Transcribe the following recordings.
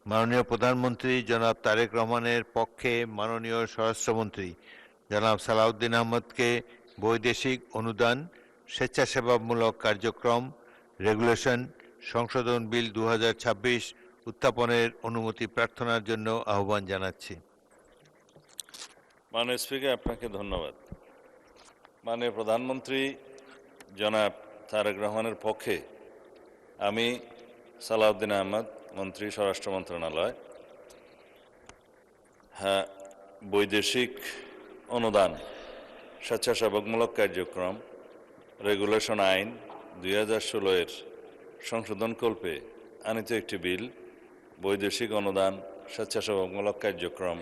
মাননীয় প্রধানমন্ত্রী জনাব তারেক রহমানের পক্ষে মাননীয় স্বরাষ্ট্রমন্ত্রী জনাব সালাউদ্দিন আহমদকে বৈদেশিক অনুদান স্বেচ্ছাসেবামূলক কার্যক্রম রেগুলেশন সংশোধন বিল 2026 উত্থাপনের অনুমতি প্রার্থনার জন্য আহ্বান জানাচ্ছি। মাননীয় স্পিকার, আপনাকে ধন্যবাদ। মাননীয় প্রধানমন্ত্রী জনাব তারেক রহমানের পক্ষে আমি সালাউদ্দিন আহমদ, মন্ত্রী স্বরাষ্ট্র মন্ত্রণালয়, বৈদেশিক অনুদান স্বেচ্ছাসেবামূলক কার্যক্রম রেগুলেশন আইন 2016 এর সংশোধনকল্পে আনিত একটি বিল, বৈদেশিক অনুদান স্বেচ্ছাসেবামূলক কার্যক্রম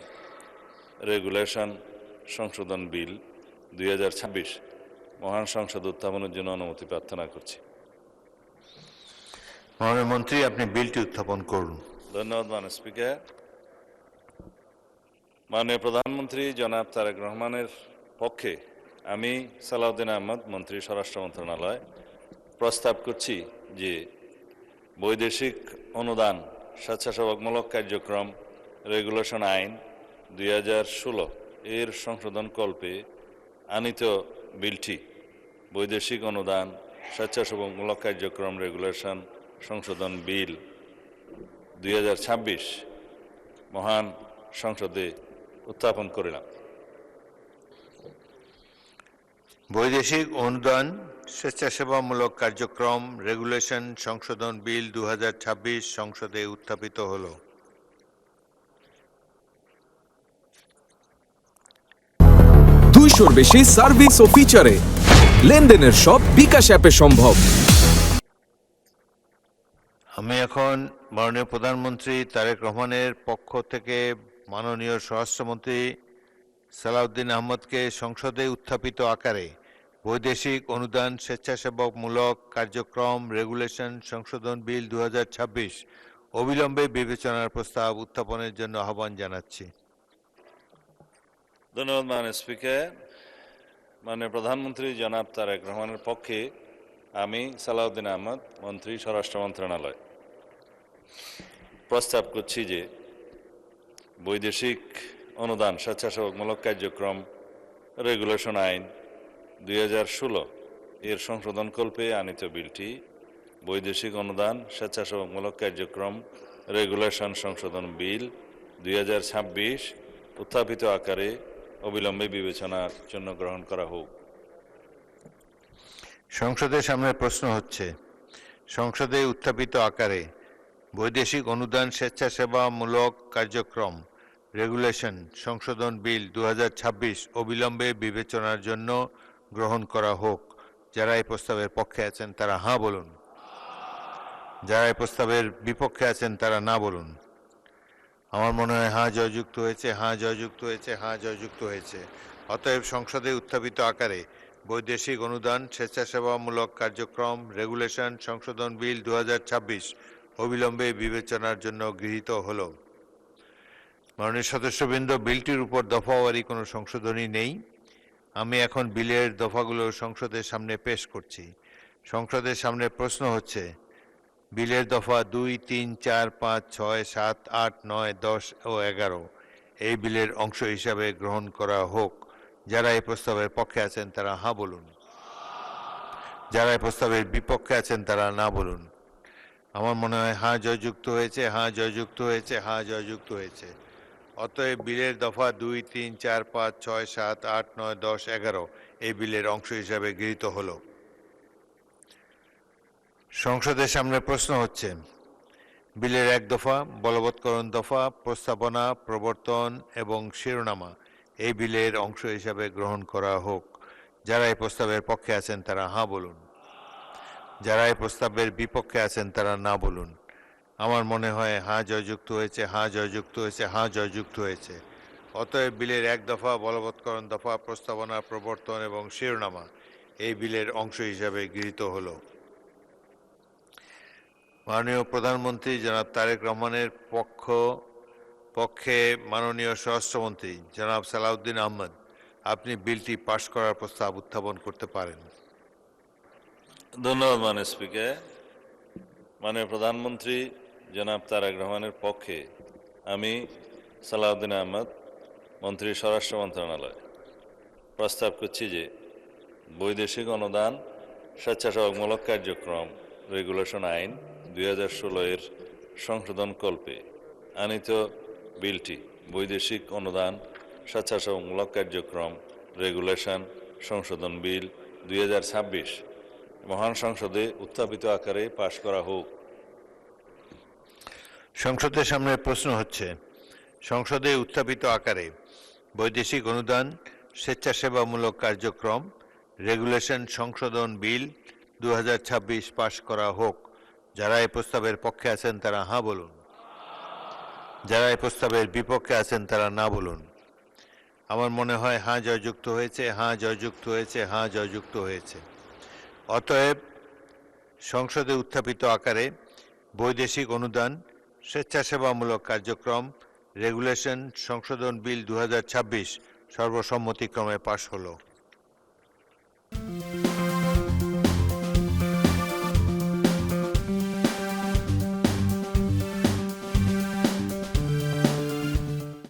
রেগুলেশন সংশোধন বিল 2026 মহান সংসদ উত্থাপনের জন্য অনুমতি প্রার্থনা করছি। মাননীয় মন্ত্রী, আপনি বিলটি উত্থাপন করুন। ধন্যবাদ মাননীয় স্পিকার। মাননীয় প্রধানমন্ত্রী জনাব তারেক রহমানের পক্ষে আমি সালাউদ্দিন আহমদ, মন্ত্রী স্বরাষ্ট্র মন্ত্রণালয়, প্রস্তাব করছি যে বৈদেশিক অনুদান স্বেচ্ছাসেবামূলক কার্যক্রম রেগুলেশন আইন 2016 এর সংশোধনকল্পে আনিত বিলটি, বৈদেশিক অনুদান স্বেচ্ছাসেবামূলক কার্যক্রম রেগুলেশন সংশোধন বিল 2026 মহান সংসদে উত্থাপন করিলাম। বৈদেশিক অনুদান স্বেচ্ছাসেবামূলক কার্যক্রম রেগুলেশন সংশোধন বিল 2026 সংসদে উত্থাপিত হল। দুইশোর বেশি সার্ভিস ও ফিচারে লেনদেনের সব বিকাশ অ্যাপে সম্ভব। আমি এখন মাননীয় প্রধানমন্ত্রী তারেক রহমানের পক্ষ থেকে মাননীয় স্বরাষ্ট্রমন্ত্রী সালাউদ্দিন আহমদকে সংসদে উত্থাপিত আকারে বৈদেশিক অনুদান স্বেচ্ছাসেবামূলক কার্যক্রম রেগুলেশন সংশোধন বিল 2026 অবিলম্বে বিবেচনার প্রস্তাব উত্থাপনের জন্য আহ্বান জানাচ্ছি। ধন্যবাদ মাননীয় স্পিকার। মাননীয় প্রধানমন্ত্রী জনাব তারেক রহমানের পক্ষে আমি সালাউদ্দিন আহমদ, মন্ত্রী স্বরাষ্ট্র মন্ত্রণালয়, প্রস্তাব করছি যে বৈদেশিক অনুদান স্বেচ্ছাসেবামূলক কার্যক্রম রেগুলেশন আইন 2016 এর সংশোধনকল্পে আনিত বিলটি, বৈদেশিক অনুদান স্বেচ্ছাসেবামূলক কার্যক্রম রেগুলেশন সংশোধন বিল 2026 উত্থাপিত আকারে অবিলম্বে বিবেচনার জন্য গ্রহণ করা হোক। সংসদের সামনে প্রশ্ন হচ্ছে, সংসদে উত্থাপিত আকারে বৈদেশিক অনুদান স্বেচ্ছাসেবামূলক কার্যক্রম রেগুলেশন সংশোধন বিল 2026 অবিলম্বে বিবেচনার জন্য গ্রহণ করা হোক। যারা এই প্রস্তাবের পক্ষে আছেন তারা হাঁ বলুন, যারা এই প্রস্তাবের বিপক্ষে আছেন তারা না বলুন। আমার মনে হয় হাঁ জয়যুক্ত হয়েছে, হাঁ জয়যুক্ত হয়েছে, হাঁ জয়যুক্ত হয়েছে। অতএব সংসদে উত্থাপিত আকারে বৈদেশিক অনুদান স্বেচ্ছাসেবামূলক কার্যক্রম রেগুলেশন সংশোধন বিল 2026 অবিলম্বে বিবেচনার জন্য গৃহীত হল। মাননীয় সদস্যবৃন্দ, বিলটির উপর দফাওয়ারি কোনো সংশোধনী নেই। আমি এখন বিলের দফাগুলো সংসদের সামনে পেশ করছি। সংসদের সামনে প্রশ্ন হচ্ছে, বিলের দফা 2, 3, 4, 5, 6, 7, 8, 9, 10 ও 11 এই বিলের অংশ হিসাবে গ্রহণ করা হোক। যারা এই প্রস্তাবের পক্ষে আছেন তারা হাঁ বলুন, যারা এই প্রস্তাবের বিপক্ষে আছেন তারা না বলুন। আমার মনে হয় হাঁ জয়যুক্ত হয়েছে, হাঁ জয়যুক্ত হয়েছে, হাঁ জয়যুক্ত হয়েছে। অতএব বিলের দফা 2, 3, 4, 5, 6, 7, 8, 9, 10, 11 এই বিলের অংশ হিসাবে গৃহীত হল। সংসদের সামনে প্রশ্ন হচ্ছে, বিলের 1 দফা বলবৎকরণ দফা প্রস্তাবনা প্রবর্তন এবং শিরোনামা এই বিলের অংশ হিসাবে গ্রহণ করা হোক। যারা এই প্রস্তাবের পক্ষে আছেন তারা হাঁ বলুন, যারা এই প্রস্তাবের বিপক্ষে আছেন তারা না বলুন। আমার মনে হয় হাঁ জয়যুক্ত হয়েছে, হাঁ জয়যুক্ত হয়েছে, হাঁ জয়যুক্ত হয়েছে। অতএব বিলের 1 দফা বলবৎকরণ দফা প্রস্তাবনা প্রবর্তন এবং শিরোনামা এই বিলের অংশ হিসাবে গৃহীত হল। মাননীয় প্রধানমন্ত্রী জনাব তারেক রহমানের পক্ষে মাননীয় স্বরাষ্ট্রমন্ত্রী জনাব সালাউদ্দিন আহমদ, আপনি বিলটি পাশ করার প্রস্তাব উত্থাপন করতে পারেন। ধন্যবাদ মাননীয় স্পিকার। মাননীয় প্রধানমন্ত্রী জনাব তারেক রহমানের পক্ষে আমি সালাউদ্দিন আহমদ, মন্ত্রী স্বরাষ্ট্র মন্ত্রণালয়, প্রস্তাব করছি যে বৈদেশিক অনুদান স্বেচ্ছাসেবকমূলক কার্যক্রম রেগুলেশন আইন 2016 এর সংশোধন কল্পে আনিত বিলটি বৈদেশিক অনুদান স্বেচ্ছাসেবকমূলক কার্যক্রম রেগুলেশন সংশোধন বিল 2026 মহান সংসদে উত্থাপিত আকারে পাশ করা হোক। সংসদের সামনে প্রশ্ন হচ্ছে, সংসদে উত্থাপিত আকারে বৈদেশিক অনুদান স্বেচ্ছাসেবামূলক কার্যক্রম রেগুলেশন সংশোধন বিল 2026 পাশ করা হোক। যারা এই প্রস্তাবের পক্ষে আছেন তারা হ্যাঁ বলুন, যারা এই প্রস্তাবের বিপক্ষে আছেন তারা না বলুন। আমার মনে হয় হ্যাঁ জয়যুক্ত হয়েছে, হ্যাঁ জয়যুক্ত হয়েছে, হ্যাঁ জয়যুক্ত হয়েছে। অতএব সংসদে উত্থাপিত আকারে বৈদেশিক অনুদান স্বেচ্ছাসেবামূলক কার্যক্রম রেগুলেশন সংশোধন বিল 2026 সর্বসম্মতিক্রমে পাশ হলো।